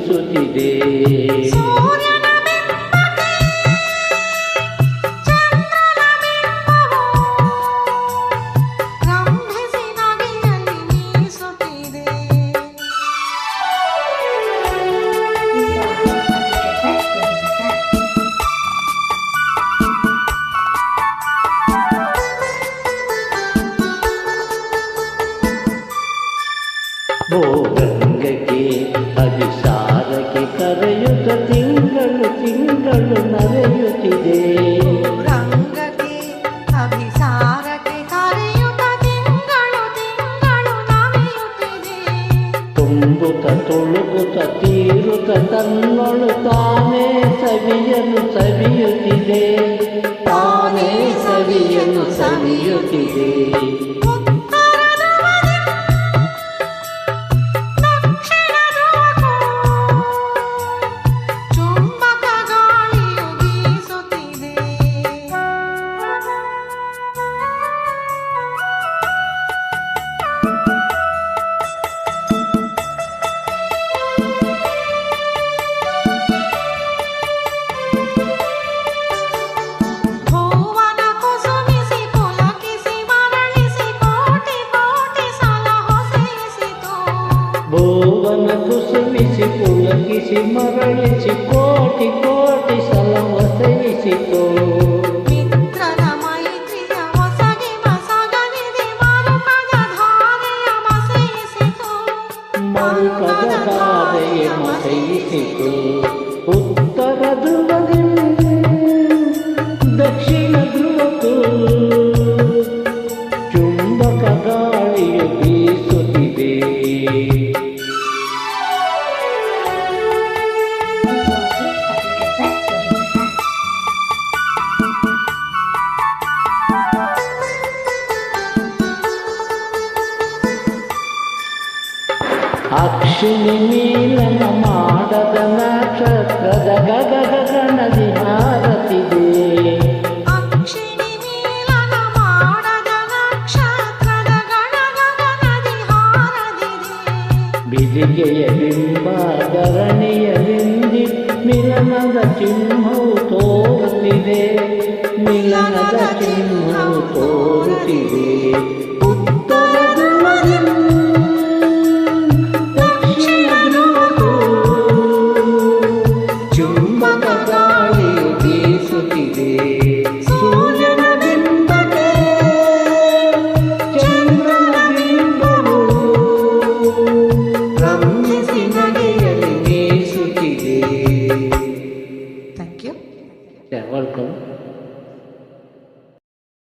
ಬೀಸುತ್ತಿದೆ. ಭೋಗಂಗಕ್ಕೆ ಅಭಿಸಾರಕ್ಕೆ ಕರೆಯುತ್ತ ತಿಂಗಳು ತಿಂಗಳು ನರೆಯುತ್ತಿದೆ. ರಂಗಕ್ಕೆ ಅಭಿಸಾರಕ್ಕೆ ಕರೆಯುತ್ತ ತಿಂಗಳು ತಿಂಗಳು ನರೆಯುತ್ತಿದೆ. ತುಂಬುತ್ತ ತುಳುಕುತ್ತ ತೀರುತ್ತ ತನ್ನೊಳು ತಾನೇ ಸವಿಯನ್ನು ಸವಿಯುತ್ತಿದೆ. ತಾನೇ ಸವಿಯನ್ನು ಸವಿಯುತ್ತಿದೆ. ಭುವನ ಕುಸುಮಿಸಿ ಪುಲಕಿಸಿ ಮರಳಿಸಿ ಕೋಟಿ ಕೋಟಿ ಸಲ ಹೊಸೈಸಿತು. ಮಿತ್ರನ ಮೈತ್ರಿಯ ಹೊಸಗೆ ಮಸಗನಿದೆ ಮರುಕದ ಧಾರೆಯ ಮಸೈಸಿತು. ಮರುಕದ ಧಾರೆಯ ಮಸೈಸಿತು. ಉತ್ತರ ಧ್ರುವದಿಂದ ದಕ್ಷಿಣ ಧ್ರುವಕ್ಕೂ ಚುಂಬಕ ಗಾಳಿಯು ಬೀಸುತ್ತಿದೆ. ಅಕ್ಷಿಣಿ ನೀಲನ ಮಾಡದ ನಕ್ಷತ್ರದ ಗಗನದಿ ಹಾರತಿದೆ. ಅಕ್ಷಿಣಿ ನೀಲನ ಮಾಡದ ನಕ್ಷತ್ರದ ಗಣಗಣದಿ ಹಾರದಿದೆ. ಬಿದಿಗೆಯ ಬಿಂಬ ಧರಣಿಯಲಿಂದಿ ಮಿಲನದ ಚಿಹ್ನವು ತೋರುತ್ತಿದೆ. ಮಿಲನದ ಚಿಹ್ನವು ತೋರುತ್ತಿದೆ. ಉತ್ತರ